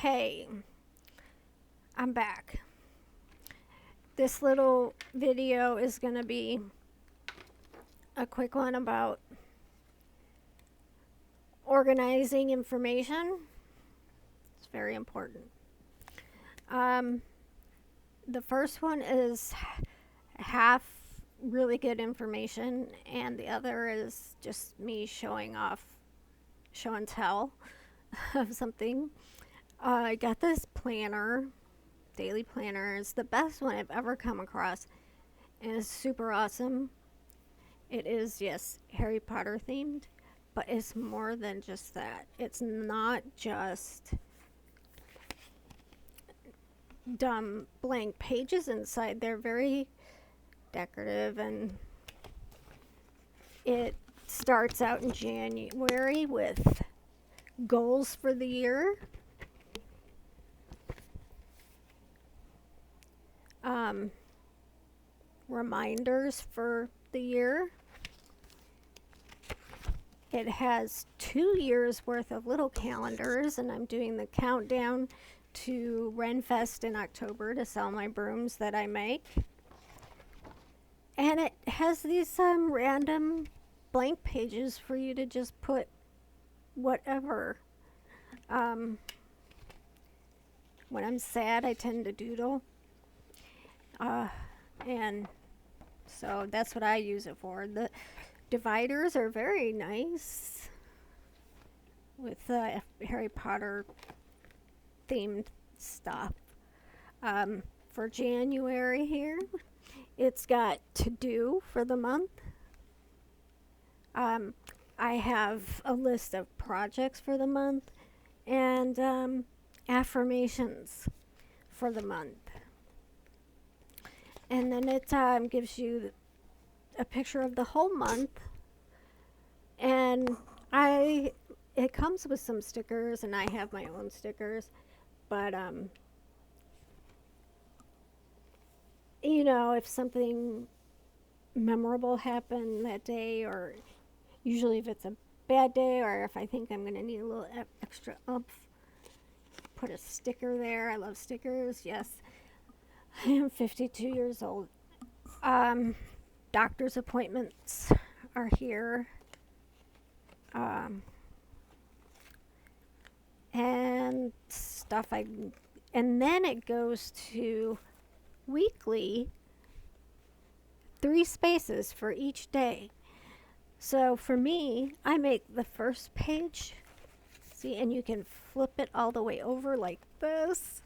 Hey, I'm back. This little video is going to be a quick one about organizing information. It's very important. Um, the first one is half really good information, and the other is just me showing off, show and tell of something. I got this planner, daily planner. It's the best one I've ever come across, and it's super awesome. It is, yes, Harry Potter themed, but it's more than just that. It's not just dumb blank pages inside. They're very decorative, and it starts out in January with goals for the year. Reminders for the year. It has 2 years worth of little calendars, and I'm doing the countdown to Renfest in October to sell my brooms that I make. And it has these random blank pages for you to just put whatever. When I'm sad, I tend to doodle. And so that's what I use it for. The dividers are very nice with Harry Potter themed stuff. For January here, it's got to do for the month. I have a list of projects for the month and affirmations for the month. And then it gives you a picture of the whole month. And it comes with some stickers, and I have my own stickers. But, if something memorable happened that day, or usually if it's a bad day, or if I think I'm going to need a little extra oomph, put a sticker there. I love stickers, yes. I am 52 years old. Doctor's appointments are here. And stuff and then it goes to weekly 3 spaces for each day. So for me, I make the first page, see, and you can flip it all the way over like this,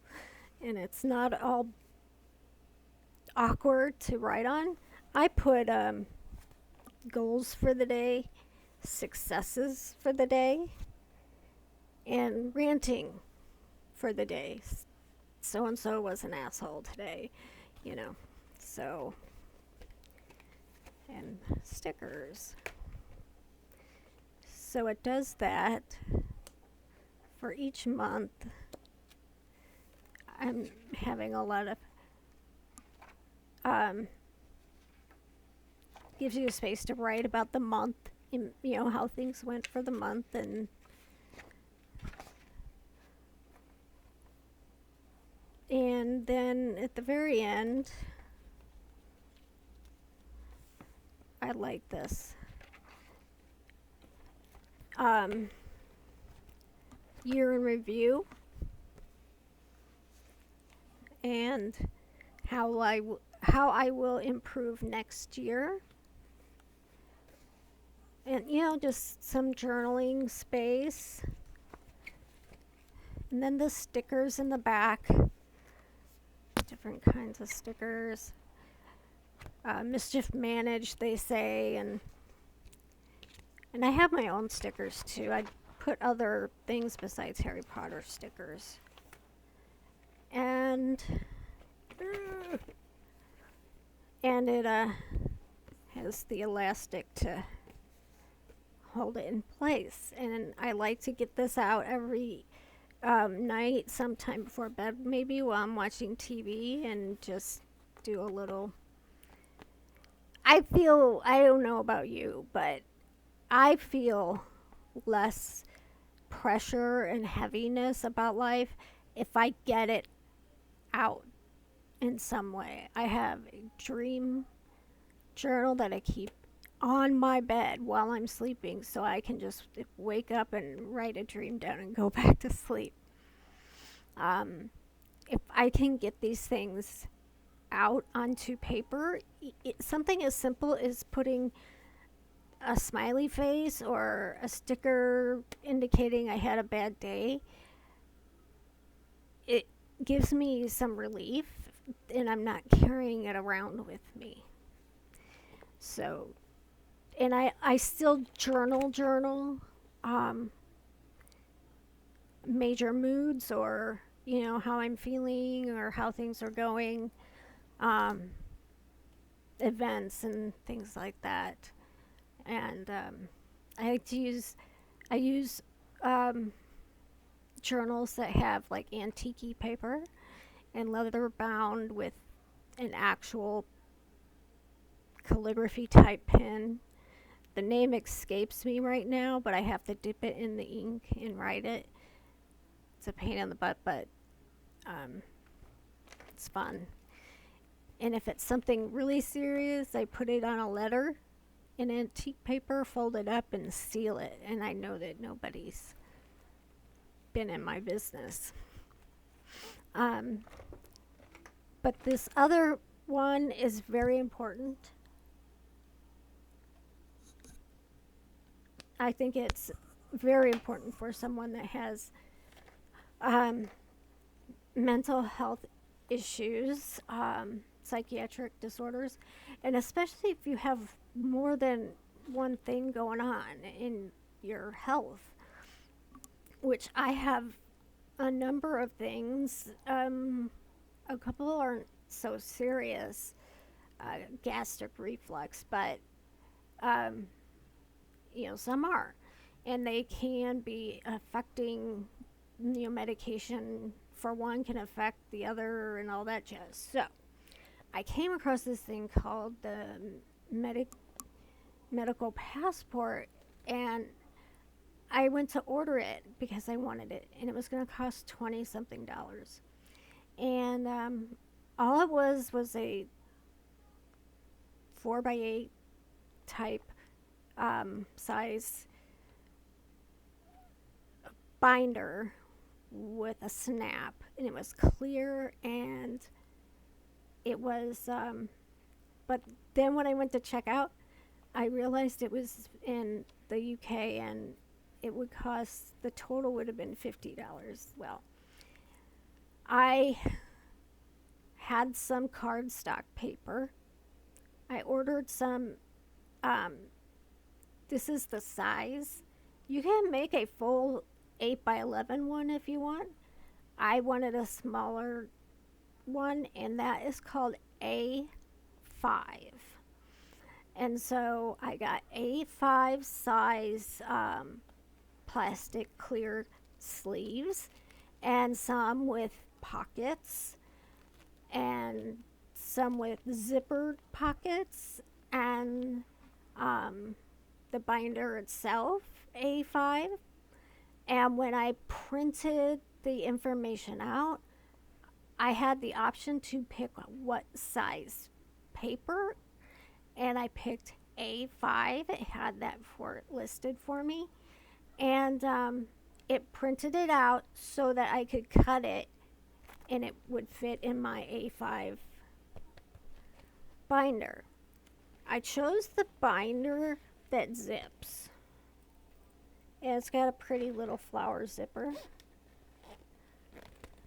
and it's not all awkward to write on. I put goals for the day, successes for the day, and ranting for the day. So and so was an asshole today, so, and stickers. So it does that for each month. I'm having a lot of gives you a space to write about the month, how things went for the month, and then at the very end, I like this. Year in review, and how I will improve next year. And, just some journaling space. And then the stickers in the back. Different kinds of stickers. Mischief managed, they say. And I have my own stickers, too. I put other things besides Harry Potter stickers. And it has the elastic to hold it in place. And I like to get this out every night, sometime before bed, maybe while I'm watching TV, and just do a little. I don't know about you, but I feel less pressure and heaviness about life if I get it out in some way. I have a dream journal that I keep on my bed while I'm sleeping so I can just wake up and write a dream down and go back to sleep. Um, if I can get these things out onto paper, something as simple as putting a smiley face or a sticker indicating I had a bad day, it gives me some relief and I'm not carrying it around with me. So, and I still journal um, major moods or, how I'm feeling or how things are going, um, events and things like that. And I like to I use um, journals that have like antique paper and leather bound with an actual calligraphy type pen. The name escapes me right now, but I have to dip it in the ink and write it. It's a pain in the butt, but um, it's fun. And if it's something really serious, I put it on a letter in antique paper, fold it up, and seal it. And I know that nobody's been in my business. Um, but this other one is very important. I think it's very important for someone that has um, mental health issues, psychiatric disorders, and especially if you have more than one thing going on in your health, which I have a number of things. A couple aren't so serious, gastric reflux, but um, some are, and they can be affecting. Medication for one can affect the other, and all that jazz. So, I came across this thing called the medical passport, and I went to order it because I wanted it, and it was going to cost 20 something dollars. And all it was a 4x8 type size binder with a snap, and it was clear, and it was but then when I went to check out, I realized it was in the UK, and it would cost, the total would have been $50. Well, I had some cardstock paper. I ordered some. um, this is the size. You can make a full 8x11 one if you want. I wanted a smaller one, and that is called A5. And so I got A5 size plastic clear sleeves, and some with pockets, and some with zippered pockets, and the binder itself, A5. And when I printed the information out, I had the option to pick what size paper, and I picked A5. It had that listed for me, and it printed it out so that I could cut it, and it would fit in my A5 binder. I chose the binder that zips. And it's got a pretty little flower zipper.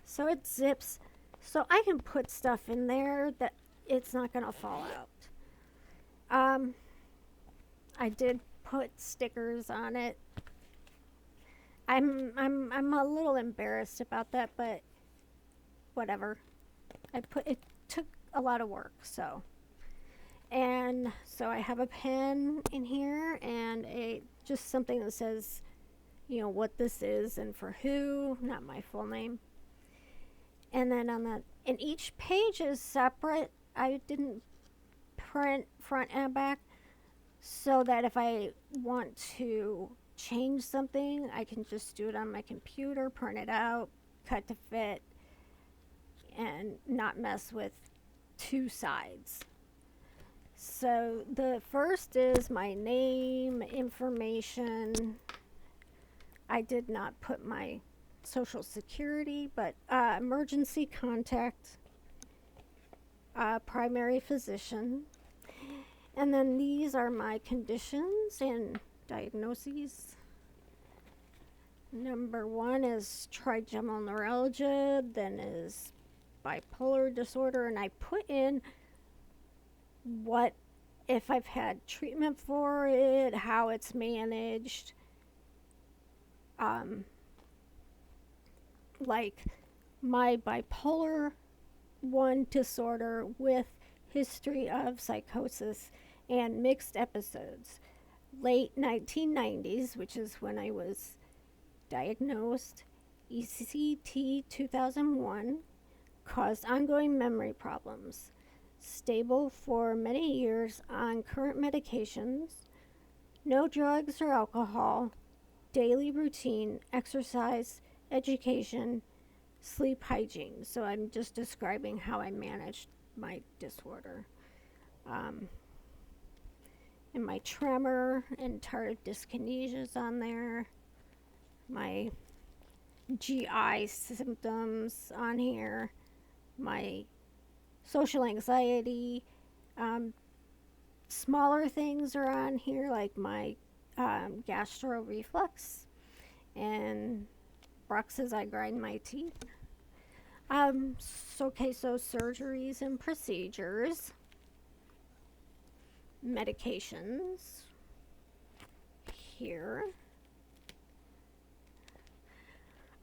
So it zips, so I can put stuff in there that it's not going to fall out. I did put stickers on it. I'm a little embarrassed about that, but whatever. It took a lot of work, so. And so I have a pen in here, and just something that says, what this is and for who, not my full name. And then and each page is separate. I didn't print front and back, so that if I want to change something, I can just do it on my computer, print it out, cut to fit and not mess with two sides. So the first is my name, information. I did not put my social security, but emergency contact, primary physician. And then these are my conditions and diagnoses. Number 1 is trigeminal neuralgia, then is bipolar disorder, and I put in what if I've had treatment for it, how it's managed, like my bipolar 1 disorder with history of psychosis and mixed episodes. Late 1990s, which is when I was diagnosed, ECT 2001 caused ongoing memory problems. Stable for many years on current medications, no drugs or alcohol, daily routine, exercise, education, sleep hygiene. So I'm just describing how I managed my disorder. And my tremor and tardive dyskinesia is on there. My GI symptoms on here. My social anxiety. Smaller things are on here, like my gastro reflux and Brock says I grind my teeth. So surgeries and procedures, medications here.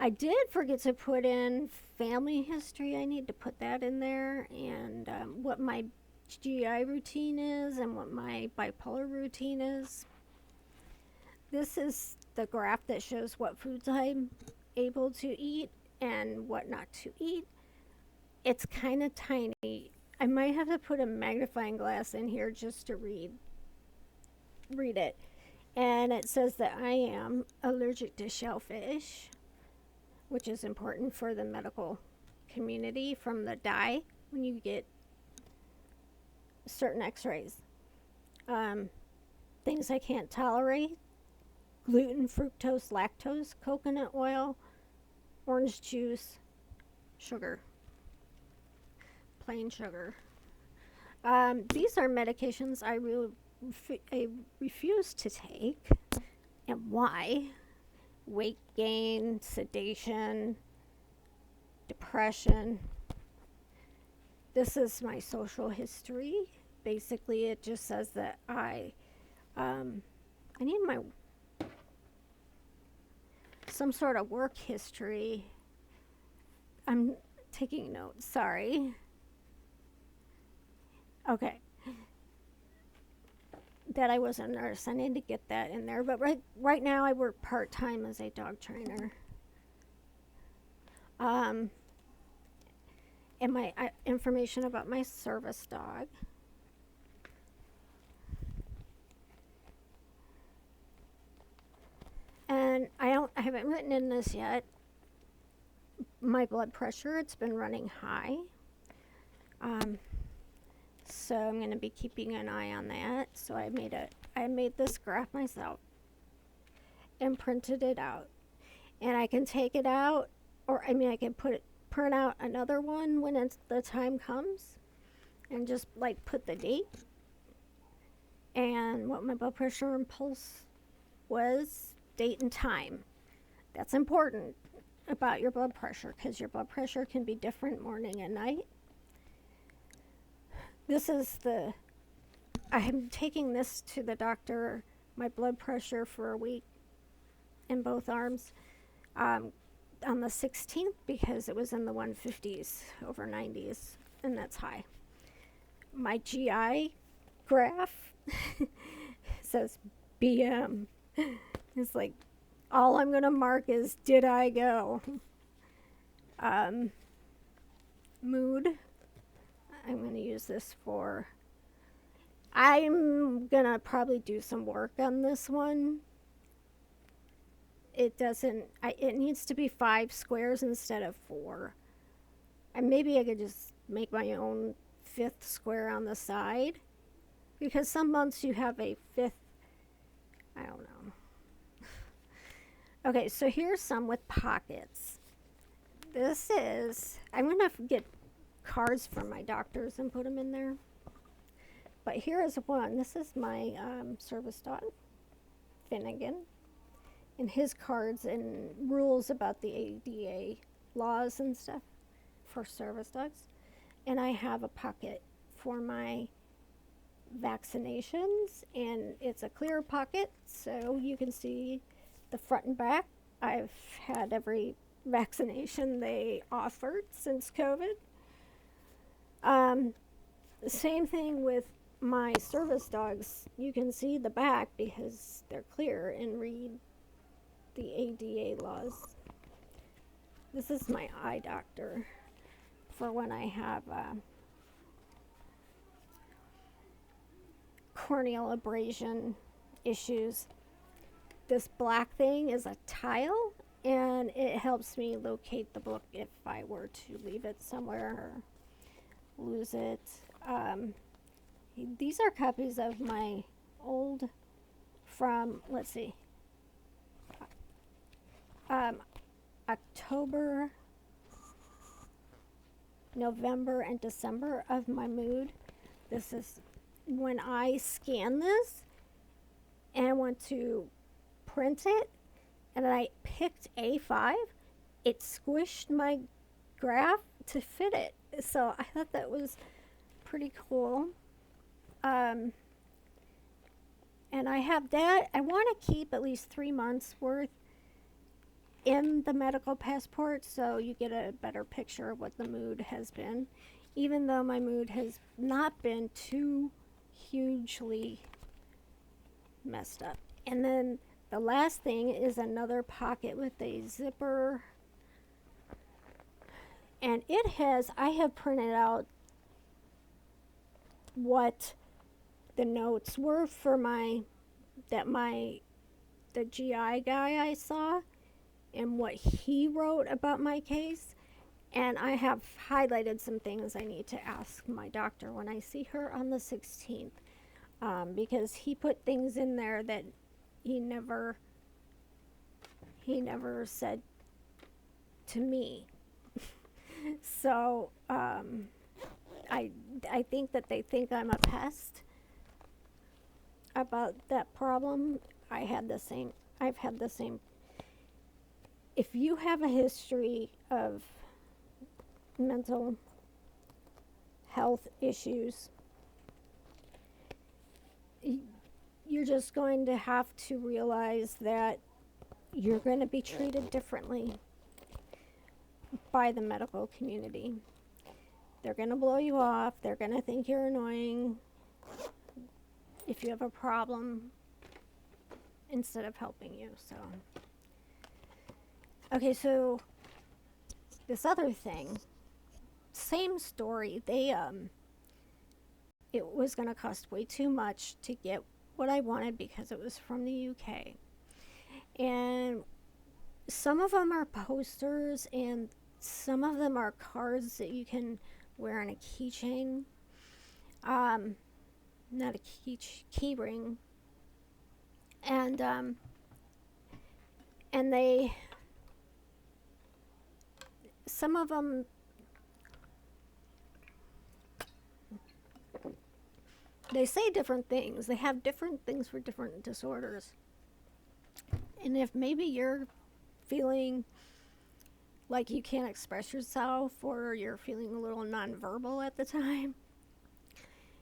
I did forget to put in family history. I need to put that in there, and what my GI routine is and what my bipolar routine is. This is the graph that shows what foods I'm able to eat and what not to eat. It's kind of tiny. I might have to put a magnifying glass in here just to read it. And it says that I am allergic to shellfish, which is important for the medical community from the dye when you get certain x-rays. Things I can't tolerate: gluten, fructose, lactose, coconut oil, orange juice, sugar, plain sugar. These are medications I refuse to take. And why? Weight gain, sedation, depression. This is my social history. Basically, it just says that I need some sort of work history. I'm taking notes, sorry. Okay. That I was a nurse. I need to get that in there. But right now I work part-time as a dog trainer. And my information about my service dog. And I haven't written in this yet. My blood pressure, it's been running high. So I'm going to be keeping an eye on that. So I made this graph myself and printed it out. And I can take it out, or I can print out another one when the time comes, and just like put the date and what my blood pressure and pulse was, date and time. That's important about your blood pressure, because your blood pressure can be different morning and night. I'm taking this to the doctor, my blood pressure for a week in both arms, on the 16th, because it was in the 150s over 90s, and that's high. My GI graph says BM. It's like, all I'm going to mark is, did I go? Mood. I'm going to use this for... I'm going to probably do some work on this one. it doesn't, it needs to be 5 squares instead of 4. And maybe I could just make my own fifth square on the side, because some months you have a fifth. I don't know. Okay, so here's some with pockets. This is, I'm going to get cards from my doctors and put them in there. But here is one. This is my service dog, Finnegan, and his cards and rules about the ADA laws and stuff for service dogs. And I have a pocket for my vaccinations, and it's a clear pocket so you can see the front and back. I've had every vaccination they offered since COVID. Same thing with my service dogs. You can see the back because they're clear and read the ADA laws. This is my eye doctor for when I have corneal abrasion issues. This black thing is a tile, and it helps me locate the book if I were to leave it somewhere or lose it. These are copies of my old, from, let's see, October, November, and December of my mood. This is when I scan this and I want to print it, and I picked A5, it squished my graph to fit it. So I thought that was pretty cool. And I have that. I want to keep at least 3 months worth in the medical passport so you get a better picture of what the mood has been, even though my mood has not been too hugely messed up. And then the last thing is another pocket with a zipper, and I have printed out what the notes were for the GI guy I saw and what he wrote about my case. And I have highlighted some things I need to ask my doctor when I see her on the 16th, because he put things in there that he never said to me. So I think that they think I'm a pest about that problem. I've had the same. If you have a history of mental health issues, you're just going to have to realize that you're going to be treated differently by the medical community. They're going to blow you off. They're going to think you're annoying if you have a problem instead of helping you. So, okay, so this other thing, same story. It was going to cost way too much to get what I wanted because it was from the UK. And some of them are posters and some of them are cards that you can wear on a keychain. Not a key ring. And some of them, they say different things. They have different things for different disorders. And if maybe you're feeling like you can't express yourself, or you're feeling a little nonverbal at the time,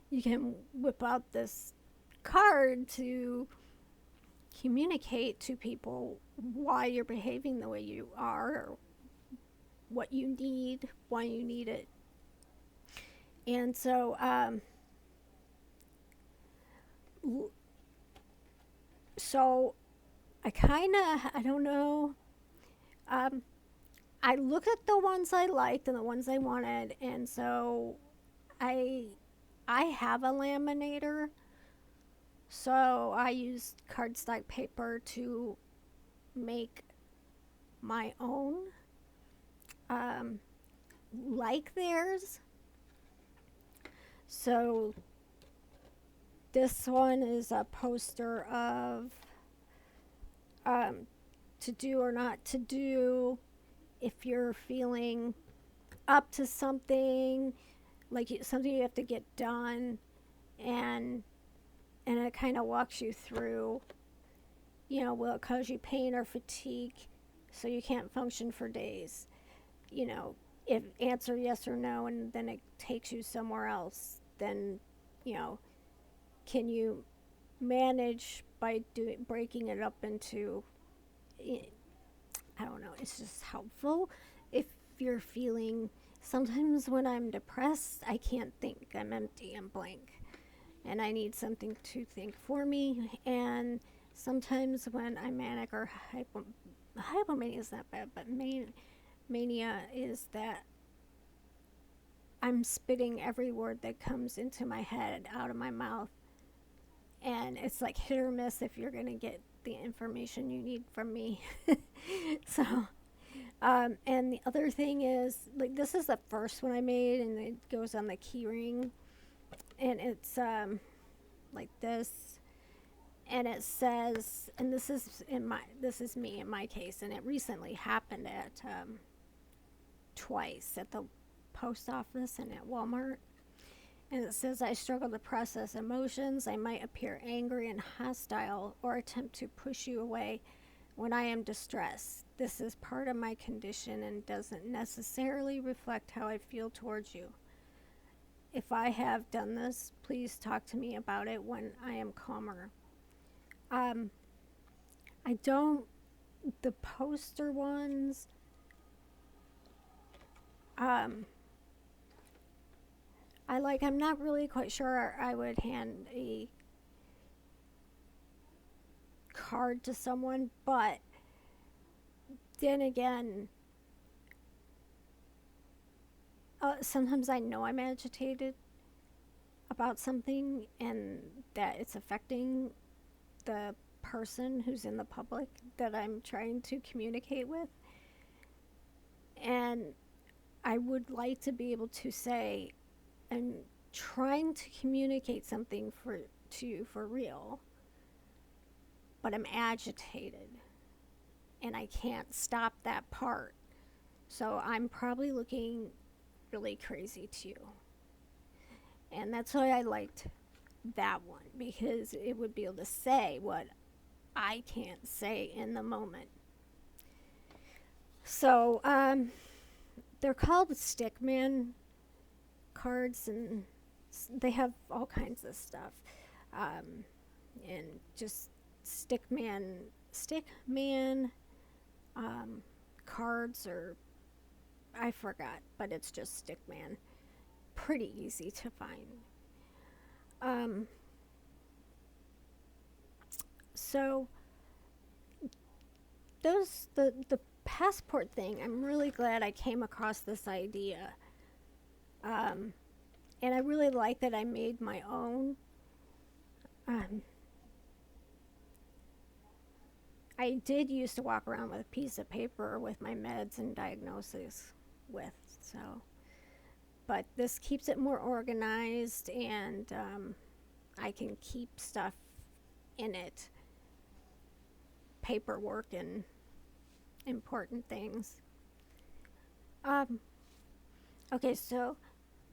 you can whip out this card to communicate to people why you're behaving the way you are, or what you need, why you need it. And so, I don't know. I look at the ones I liked and the ones I wanted, and so I have a laminator, so I used cardstock paper to make my own, um, like theirs. So this one is a poster of to do or not to do if you're feeling up to something, like something you have to get done, and it kind of walks you through, will it cause you pain or fatigue so you can't function for days? If answer yes or no, and then it takes you somewhere else, then, you know, can you manage by breaking it up into, I don't know, it's just helpful if you're feeling, sometimes when I'm depressed, I can't think. I'm empty, I'm blank, and I need something to think for me. And sometimes when I'm manic or hypomania is not bad, but mania is that I'm spitting every word that comes into my head out of my mouth. And it's like hit or miss if you're going to get the information you need from me. So, and the other thing is, like, this is the first one I made, and it goes on the key ring. And it's like this. And it says, and this is me in my case, and it recently happened at twice at the post office and at Walmart. And it says, I struggle to process emotions. I might appear angry and hostile or attempt to push you away when I am distressed. This is part of my condition and doesn't necessarily reflect how I feel towards you. If I have done this, please talk to me about it when I am calmer. I don't, the poster ones, I'm not really quite sure I would hand a card to someone, but then again, sometimes I know I'm agitated about something and that it's affecting the person who's in the public that I'm trying to communicate with. And I would like to be able to say, I'm trying to communicate something to you for real, but I'm agitated and I can't stop that part. So I'm probably looking really crazy to you. And that's why I liked that one, because it would be able to say what I can't say in the moment. So they're called Stickman cards, and they have all kinds of stuff, and just stickman cards, or I forgot, but it's just Stickman. Pretty easy to find. So the passport thing, I'm really glad I came across this idea. And I really like that I made my own. I did used to walk around with a piece of paper with my meds and diagnoses with, so. But this keeps it more organized, and I can keep stuff in it, paperwork and important things. Okay, so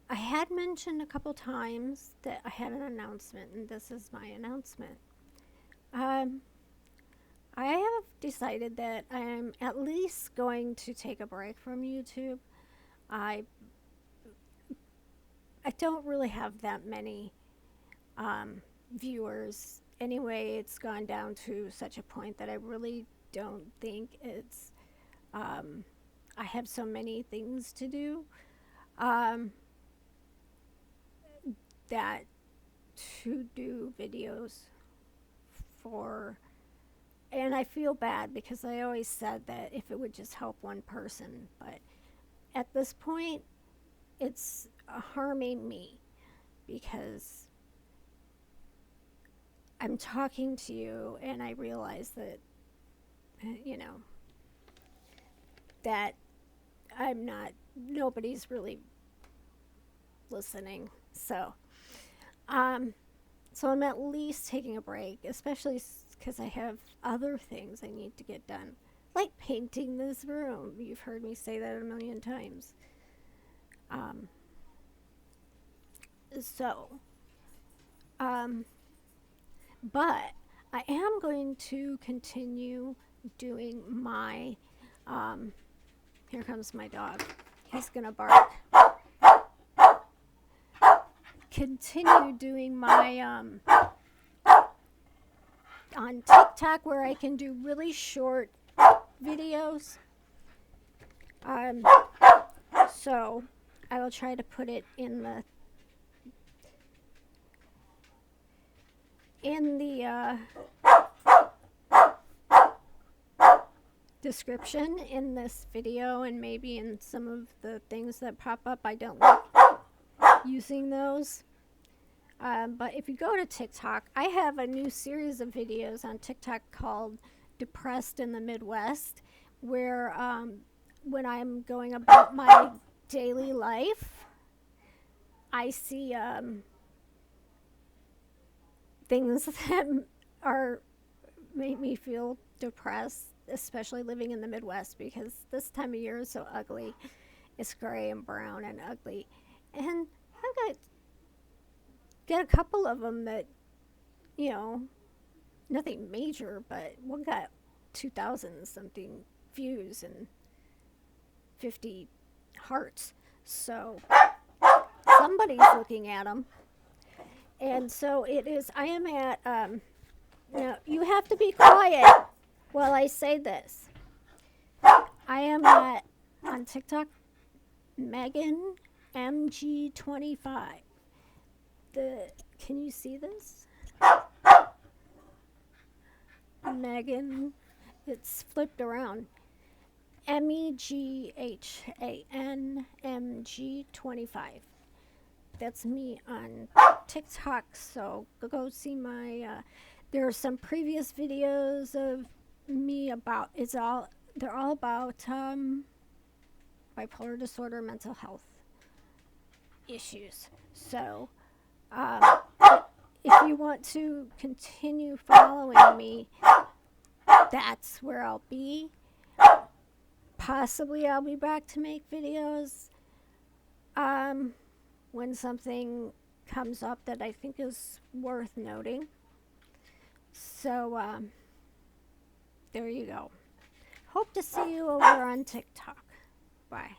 I had mentioned a couple times that I had an announcement, and this is my announcement. I have decided that I am at least going to take a break from YouTube. I don't really have that many viewers. Anyway, it's gone down to such a point that I really don't think it's, I have so many things to do that to do videos for, and I feel bad because I always said that if it would just help one person, but at this point it's harming me because I'm talking to you and I realize that, you know, that nobody's really listening. Um, so I'm at least taking a break, especially because I have other things I need to get done, like painting this room. You've heard me say that a million times. Um, so, um, but I am going to continue doing my. Um, Here comes my dog. He's gonna bark. Continue doing my on TikTok where I can do really short videos. Um, so I will try to put it in the description in this video, and maybe in some of the things that pop up. I don't like using those. But if you go to TikTok, I have a new series of videos on TikTok called Depressed in the Midwest, where when I'm going about my daily life, I see things that are make me feel depressed, especially living in the Midwest, because this time of year is so ugly. It's gray and brown and ugly. And I've got get a couple of them that, you know, nothing major, but one got 2,000 something views and 50 hearts. So somebody's looking at them. And so it is, I am at, now you have to be quiet while I say this. I am at, on TikTok, Megan MG25. Can you see this? Megan, it's flipped around. MEGHANMG25. That's me on TikTok. So go see my. There are some previous videos of me about. They're all about bipolar disorder, mental health issues. So, if you want to continue following me, that's where I'll be. Possibly I'll be back to make videos when something comes up that I think is worth noting. So, there you go. Hope to see you over on TikTok. Bye.